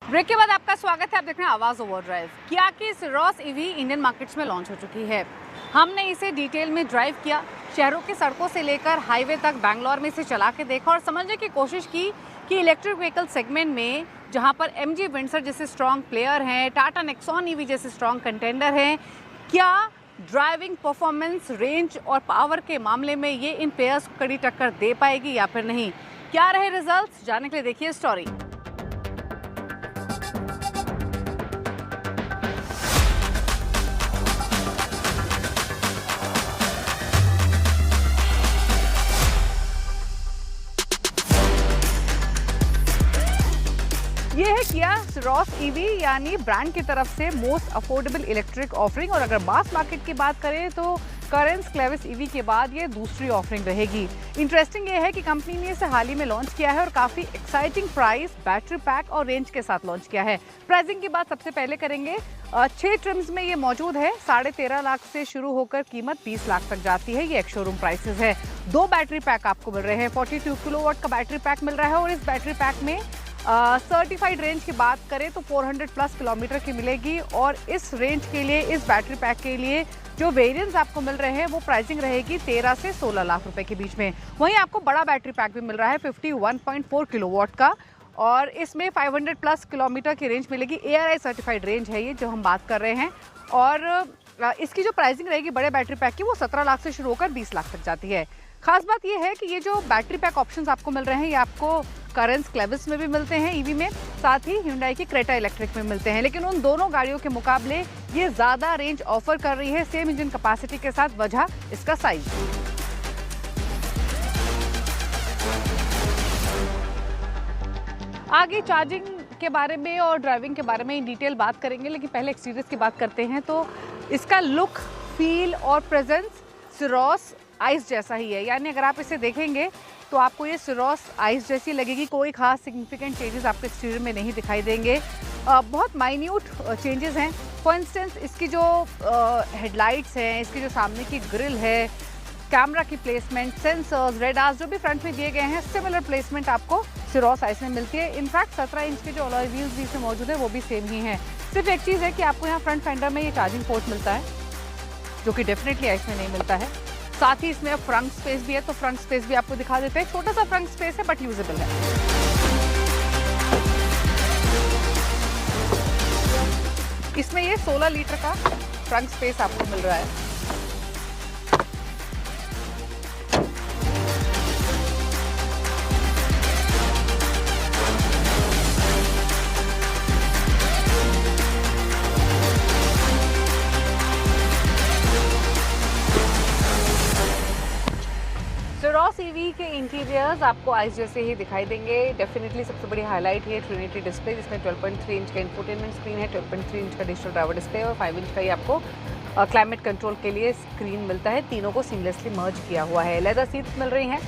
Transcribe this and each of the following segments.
Break के बाद आपका स्वागत है। आप देख रहे हैं आवाज ओवरड्राइव। किया की सिरोस ईवी इंडियन मार्केट्स में लॉन्च हो चुकी है। हमने इसे डिटेल में ड्राइव किया, शहरों की सड़कों से लेकर हाईवे तक बैंगलोर में इसे चला के देखा और समझने की कोशिश की कि इलेक्ट्रिक व्हीकल सेगमेंट में जहां पर एमजी विंडसर जैसे स्ट्रॉन्ग प्लेयर हैं, टाटा नेक्सॉन ईवी जैसे स्ट्रॉन्ग कंटेंडर हैं, क्या ड्राइविंग परफॉर्मेंस, रेंज और पावर के मामले में ये इन प्लेयर्स को कड़ी टक्कर दे पाएगी या फिर नहीं। क्या रहे रिजल्ट्स, जानने के लिए देखिए स्टोरी। ये है किया सिरोस ईवी, यानी ब्रांड की तरफ से मोस्ट अफोर्डेबल इलेक्ट्रिक ऑफरिंग। और अगर मास मार्केट की बात करें तो करेंस क्लेविस ईवी के बाद ये दूसरी ऑफरिंग रहेगी। इंटरेस्टिंग ये है कि कंपनी ने इसे हाल ही में लॉन्च किया है और काफी एक्साइटिंग प्राइस, बैटरी पैक और रेंज के साथ लॉन्च किया है। प्राइसिंग की बात सबसे पहले करेंगे। 6 ट्रिम्स में ये मौजूद है। 13.5 लाख से शुरू होकर कीमत 20 लाख तक जाती है। ये एक शोरूम प्राइसेस है। 2 बैटरी पैक आपको मिल रहे हैं। 42 किलोवाट का बैटरी पैक मिल रहा है और इस बैटरी पैक में सर्टिफाइड रेंज की बात करें तो 400 प्लस किलोमीटर की मिलेगी। और इस रेंज के लिए, इस बैटरी पैक के लिए जो वेरिएंट्स आपको मिल रहे हैं वो प्राइसिंग रहेगी 13 से 16 लाख रुपए के बीच में। वहीं आपको बड़ा बैटरी पैक भी मिल रहा है 51.4 किलोवाट का और इसमें 500 प्लस किलोमीटर की रेंज मिलेगी। ARI सर्टिफाइड रेंज है ये जो हम बात कर रहे हैं। और इसकी जो प्राइसिंग रहेगी बड़े बैटरी पैक की वो 17 लाख से शुरू होकर 20 लाख तक जाती है। खास बात यह है कि ये जो बैटरी पैक ऑप्शंस आपको मिल रहे हैं ये आपको करेंस क्लेविस में भी मिलते हैं ईवी में, साथ ही Hyundai की क्रेटा इलेक्ट्रिक में मिलते हैं। लेकिन उन दोनों गाड़ियों के मुकाबले ये ज्यादा रेंज ऑफर कर रही है सेम इंजन कैपेसिटी के साथ। वजह इसका साइज। आगे चार्जिंग के बारे में और ड्राइविंग के बारे में इन डिटेल बात करेंगे, लेकिन पहले एक्सटीरियर्स की बात करते हैं। तो इसका लुक, फील और प्रेजेंस सिरोस आइस जैसा ही है। यानी अगर आप इसे देखेंगे तो आपको ये सिरोस आइस जैसी लगेगी। कोई खास सिग्निफिकेंट चेंजेस आपको एक्सटीरियर में नहीं दिखाई देंगे। बहुत माइन्यूट चेंजेस हैं। फॉर इंस्टेंस इसकी जो हेडलाइट्स हैं, इसकी जो सामने की ग्रिल है, कैमरा की प्लेसमेंट, सेंसर्स, रेडार्स जो भी फ्रंट में दिए गए हैं, सिमिलर प्लेसमेंट आपको सिरोस आइस में मिलती है। इनफैक्ट 17 इंच के जो अलॉय व्हील्स भी इसमें मौजूद है वो भी सेम ही हैं। सिर्फ एक चीज़ है कि आपको यहाँ फ्रंट फेंडर में ये चार्जिंग पोर्ट मिलता है जो कि डेफिनेटली आइस में नहीं मिलता है। साथ ही इसमें फ्रंट स्पेस भी है, तो फ्रंट स्पेस भी आपको दिखा देते हैं। छोटा सा फ्रंट स्पेस है बट यूजेबल है। इसमें ये 16 लीटर का फ्रंट स्पेस आपको मिल रहा है। सिरोस ईवी के इंटीरियर्स आपको आइस जैसे ही दिखाई देंगे। डेफिनेटली सबसे बड़ी हाईलाइट है ट्रिनिटी डिस्प्ले, जिसमें 12.3 इंच का इंफोटेनमेंट स्क्रीन है, 12.3 इंच का डिजिटल ड्राइवर डिस्प्ले और 5 इंच का ही आपको क्लाइमेट कंट्रोल के लिए स्क्रीन मिलता है। तीनों को सीमलेसली मर्ज किया हुआ है। लेदर सीट्स मिल रही हैं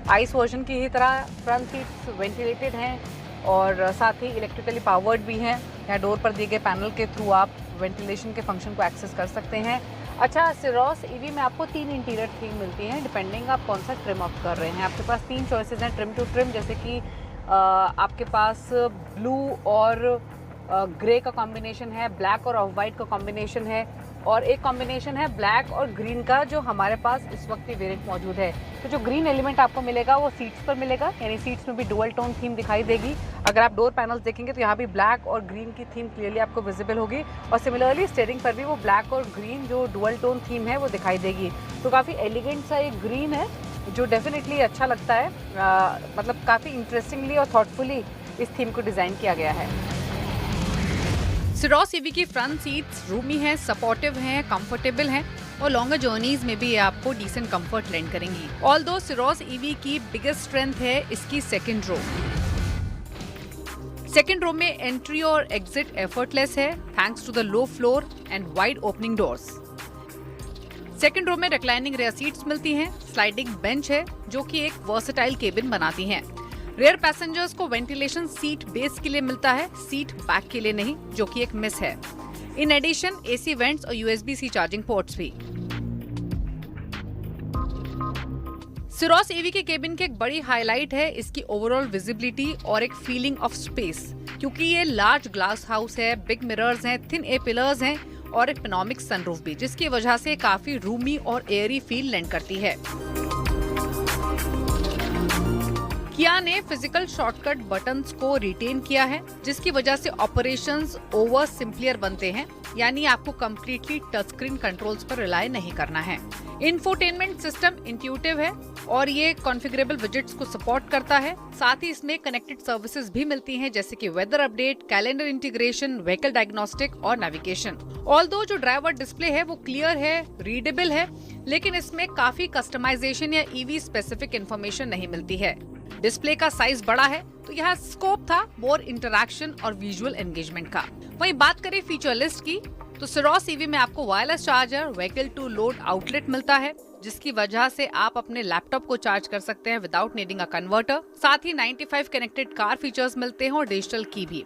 आइस वर्जन की ही तरह। फ्रंट सीट्स वेंटिलेटेड हैं और साथ ही इलेक्ट्रिकली पावर्ड भी हैं। यहाँ डोर पर दिए गए पैनल के थ्रू आप वेंटिलेशन के फंक्शन को एक्सेस कर सकते हैं। अच्छा, सिरोस ईवी में आपको 3 इंटीरियर थीम मिलती हैं डिपेंडिंग आप कौन सा ट्रिम ऑप्ट कर रहे हैं। आपके पास 3 चॉइसेस हैं ट्रिम टू ट्रिम, जैसे कि आपके पास ब्लू और ग्रे का कॉम्बिनेशन है, ब्लैक और ऑफ वाइट का कॉम्बिनेशन है और एक कॉम्बिनेशन है ब्लैक और ग्रीन का जो हमारे पास इस वक्त ही वेरिएंट मौजूद है। तो जो ग्रीन एलिमेंट आपको मिलेगा वो सीट्स पर मिलेगा, यानी सीट्स में भी डुअल टोन थीम दिखाई देगी। अगर आप डोर पैनल्स देखेंगे तो यहाँ भी ब्लैक और ग्रीन की थीम क्लियरली आपको विजिबल होगी और सिमिलरली स्टीयरिंग पर भी वो ब्लैक और ग्रीन जो डुअल टोन थीम है वो दिखाई देगी। तो काफ़ी एलिगेंट सा एक ग्रीन है जो डेफिनेटली अच्छा लगता है। मतलब काफ़ी इंटरेस्टिंगली और थॉटफुली इस थीम को डिज़ाइन किया गया है। सिरोस ईवी की फ्रंट सीट्स रूमी हैं, सपोर्टिव हैं, कंफर्टेबल हैं और लॉन्गर जर्नीज में भी आपको डिसेंट कंफर्ट लैंड करेंगी। ऑल्दो सिरोस ईवी की बिगेस्ट स्ट्रेंथ है इसकी सेकंड रो। सेकंड रो में एंट्री और एग्जिट एफर्टलेस है thanks to the low floor and wide opening doors. Second row में रिक्लाइनिंग रेयर सीट्स मिलती हैं, स्लाइडिंग बेंच है जो कि एक वर्सेटाइल केबिन बनाती हैं। रेयर पैसेंजर्स को वेंटिलेशन सीट बेस के लिए मिलता है, सीट बैक के लिए नहीं, जो कि एक मिस है। इन एडिशन AC वेंट्स और USB-C चार्जिंग पोर्ट्स भी। सिरोस ईवी के केबिन की एक बड़ी हाईलाइट है इसकी ओवरऑल विजिबिलिटी और एक फीलिंग ऑफ स्पेस, क्योंकि ये लार्ज ग्लास हाउस है, बिग मिरर्स हैं, थिन ए पिलर्स हैं और एक पेनोमिक सनरूफ भी, जिसकी वजह से काफी रूमी और एयरी फील लेंड करती है। किया ने फिजिकल शॉर्टकट बटन्स को रिटेन किया है, जिसकी वजह से ऑपरेशंस ओवर सिंपलियर बनते हैं, यानी आपको कंप्लीटली टच स्क्रीन कंट्रोल्स पर रिलाय नहीं करना है। इंफोटेनमेंट सिस्टम इंट्यूटिव है और ये कॉन्फ़िगरेबल विजेट्स को सपोर्ट करता है। साथ ही इसमें कनेक्टेड सर्विसेज भी मिलती हैं, जैसे कि weather update, calendar integration, vehicle diagnostic और नेविगेशन। ऑल्दो जो ड्राइवर डिस्प्ले है वो क्लियर है, रीडेबल है, लेकिन इसमें काफी कस्टमाइजेशन या ईवी स्पेसिफिक इंफॉर्मेशन नहीं मिलती है। डिस्प्ले का साइज बड़ा है, तो यहाँ स्कोप था मोर इंटरैक्शन और विजुअल एंगेजमेंट का। वहीं बात करें फीचर लिस्ट की, तो सिरोस ईवी में आपको wireless charger, vehicle to load outlet मिलता है, जिसकी वजह से आप अपने लैपटॉप को चार्ज कर सकते हैं विदाउट नीडिंग अ कन्वर्टर। साथ ही 95 कनेक्टेड कार फीचर्स मिलते हैं और डिजिटल की भी।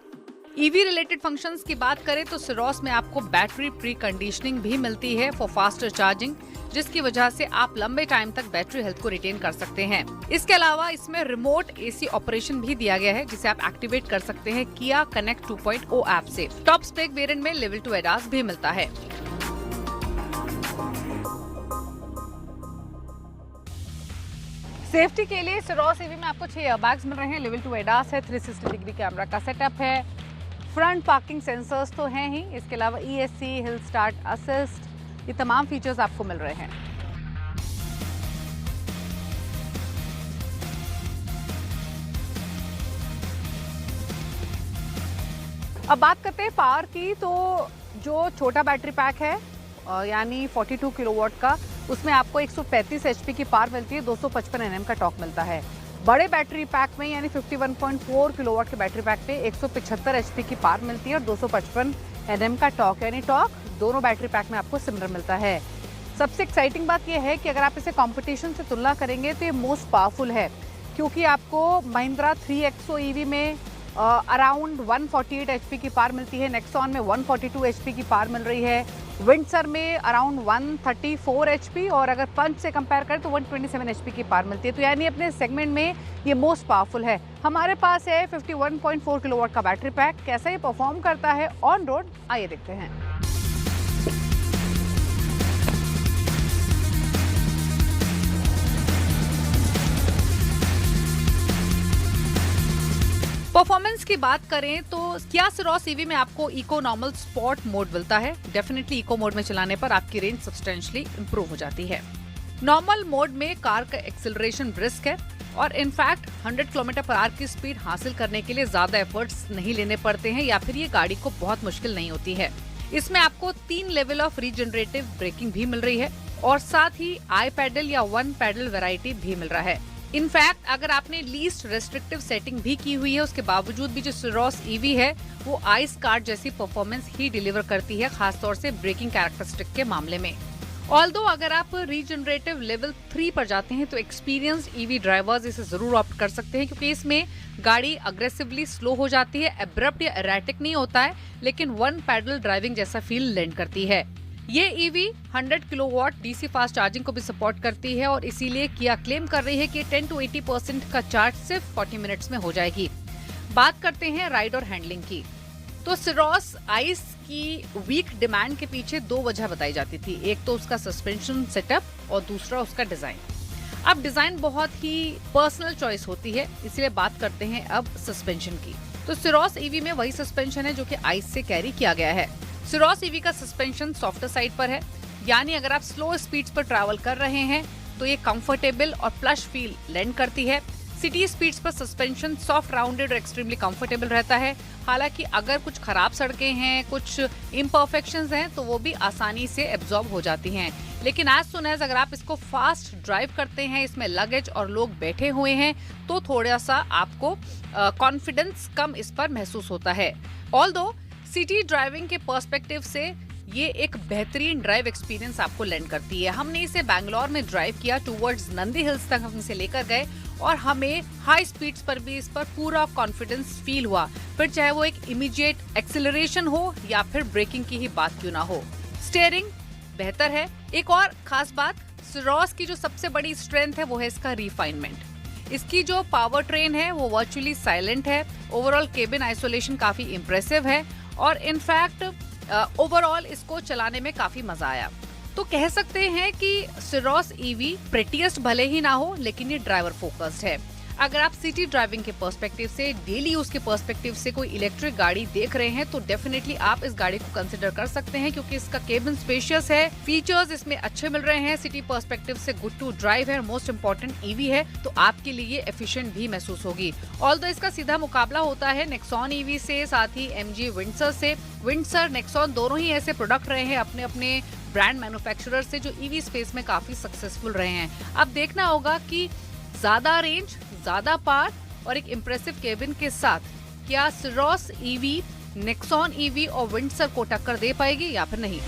ईवी रिलेटेड फंक्शंस की बात करें तो सिरोस में आपको बैटरी प्री कंडीशनिंग भी मिलती है फॉर फास्टर चार्जिंग, जिसकी वजह से आप लंबे टाइम तक बैटरी हेल्थ को रिटेन कर सकते हैं। इसके अलावा इसमें रिमोट एसी ऑपरेशन भी दिया गया है, जिसे आप एक्टिवेट कर सकते हैं किया कनेक्ट 2.0 ऐप से। टॉप स्पेक वेरिएंट में लेवल 2 ADAS भी मिलता है। सेफ्टी के लिए सिरोस ईवी में आपको 6 एयरबैग्स मिल रहे हैं, लेवल 2 ADAS है, 360 डिग्री कैमरा का सेटअप है, फ्रंट पार्किंग सेंसर्स तो हैं ही, इसके अलावा ESC, हिल स्टार्ट असिस्ट, ये तमाम फीचर्स आपको मिल रहे हैं। अब बात करते हैं पावर की, तो जो छोटा बैटरी पैक है यानी 42 किलोवाट का, उसमें आपको 135 HP की पावर मिलती है, 255 Nm का टॉर्क मिलता है। बड़े बैटरी पैक में यानी 51.4 किलोवाट के बैटरी पैक पे 175 HP की पावर मिलती है और 255 Nm का टॉर्क, यानी टॉर्क दोनों बैटरी पैक में आपको सिमिलर मिलता है। सबसे एक्साइटिंग बात यह है कि अगर आप इसे कंपटीशन से तुलना करेंगे तो ये मोस्ट पावरफुल है, क्योंकि आपको महिंद्रा 3XO EV में अराउंड 148 HP की पावर मिलती है, नेक्सॉन में 142 HP की पावर मिल रही है, विंडसर में अराउंड 134 HP और अगर पंच से कंपेयर करें तो 127 HP की पावर मिलती है। तो यानी अपने सेगमेंट में ये मोस्ट पावरफुल है। हमारे पास है 51.4 किलोवाट का बैटरी पैक। कैसा ये परफॉर्म करता है ऑन रोड, आइए देखते हैं। परफॉर्मेंस की बात करें तो किया सिरोस ईवी में आपको इको नॉर्मल स्पोर्ट मोड मिलता है। डेफिनेटली इको मोड में चलाने पर आपकी रेंज सब्सटेंशियली इंप्रूव हो जाती है। नॉर्मल मोड में कार का एक्सेलरेशन ब्रिस्क है और इनफैक्ट 100 km/h की स्पीड हासिल करने के लिए ज्यादा एफर्ट्स नहीं लेने पड़ते हैं या फिर ये गाड़ी को बहुत मुश्किल नहीं होती है। इसमें आपको 3 लेवल ऑफ रीजनरेटिव ब्रेकिंग भी मिल रही है और साथ ही आई पैडल या 1 पैडल वैरायटी भी मिल रहा है। इनफैक्ट अगर आपने लीस्ट रेस्ट्रिक्टिव सेटिंग भी की हुई है, उसके बावजूद भी जो सिरोस ईवी है वो आइस कार जैसी परफॉर्मेंस ही डिलीवर करती है, खासतौर से ब्रेकिंग कैरेक्टरिस्टिक के मामले में। ऑल्दो अगर आप रीजनरेटिव लेवल 3 पर जाते हैं तो एक्सपीरियंस्ड ईवी ड्राइवर्स इसे जरूर ऑप्ट कर सकते हैं, क्योंकि इसमें गाड़ी अग्रेसिवली स्लो हो जाती है, एब्रप्ट या एरेटिक नहीं होता है, लेकिन 1 पैडल ड्राइविंग जैसा फील लेंड करती है। ये EV 100 kilowatt DC fast charging को भी सपोर्ट करती है और इसीलिए किया क्लेम कर रही है कि 10 to 80% का चार्ज सिर्फ 40 मिनट्स में हो जाएगी। बात करते हैं राइड और हैंडलिंग की, तो सिरोस आइस की वीक डिमांड के पीछे 2 वजह बताई जाती थी। एक तो उसका सस्पेंशन सेटअप और दूसरा उसका डिजाइन। अब डिजाइन बहुत ही पर्सनल चॉइस होती है, इसलिए बात करते हैं अब सस्पेंशन की। तो सिरोस ईवी में वही सस्पेंशन है जो कि आइस से कैरी किया गया है। सिरोस ईवी का सस्पेंशन सॉफ्टर साइड पर है, यानी अगर आप स्लो स्पीड्स पर ट्रैवल कर रहे हैं तो ये कंफर्टेबल और प्लश फील लेंड करती है। सिटी स्पीड्स पर सस्पेंशन सॉफ्ट राउंडेड और एक्सट्रीमली कंफर्टेबल रहता है। हालांकि अगर कुछ खराब सड़कें हैं, कुछ इम्परफेक्शंस हैं, तो वो भी आसानी से एब्जॉर्ब हो जाती हैं। लेकिन एज सुन एज अगर आप इसको फास्ट ड्राइव करते हैं, इसमें लगेज और लोग बैठे हुए हैं, तो थोड़ा सा आपको कॉन्फिडेंस कम इस पर महसूस होता है। ऑल्दो सिटी ड्राइविंग के पर्सपेक्टिव से ये एक बेहतरीन ड्राइव एक्सपीरियंस आपको लैंड करती है। हमने इसे बैंगलोर में ड्राइव किया, टूवर्ड्स नंदी हिल्स तक हम इसे लेकर गए और हमें हाई स्पीड्स पर भी इस पर पूरा कॉन्फिडेंस फील हुआ, फिर चाहे वो एक इमीडिएट एक्सेलरेशन हो या फिर ब्रेकिंग की ही बात क्यों ना हो। स्टीयरिंग बेहतर है। एक और खास बात, सिरोस की जो सबसे बड़ी स्ट्रेंथ है वो है इसका रिफाइनमेंट। इसकी जो पावर ट्रेन है वो वर्चुअली साइलेंट है। ओवरऑल केबिन आइसोलेशन काफी इंप्रेसिव है और इनफैक्ट ओवरऑल इसको चलाने में काफी मजा आया। तो कह सकते हैं कि सिरोस ईवी प्रेटीएस्ट भले ही ना हो, लेकिन ये ड्राइवर फोकस्ड है। अगर आप सिटी ड्राइविंग के पर्सपेक्टिव से, डेली यूज के पर्सपेक्टिव से कोई इलेक्ट्रिक गाड़ी देख रहे हैं तो डेफिनेटली आप इस गाड़ी को कंसिडर कर सकते हैं, क्योंकि इसका केबिन स्पेशियस है, फीचर्स इसमें अच्छे मिल रहे हैं, सिटी पर्सपेक्टिव से गुड टू ड्राइव है, मोस्ट इंपॉर्टेंट ईवी है, तो आपके लिए ये एफिशिएंट भी महसूस होगी। ऑल्दो इसका सीधा मुकाबला होता है नेक्सॉन ईवी से, साथ ही एमजी विंडसर से। विंडसर, नेक्सॉन दोनों ही ऐसे प्रोडक्ट रहे हैं अपने अपने ब्रांड मैन्युफैक्चरर से जो ईवी स्पेस में काफी सक्सेसफुल रहे हैं। अब देखना होगा कि ज्यादा रेंज, ज्यादा पावर और एक इम्प्रेसिव केबिन के साथ क्या सिरोस ईवी नेक्सॉन ईवी और विंडसर को टक्कर दे पाएगी या फिर नहीं।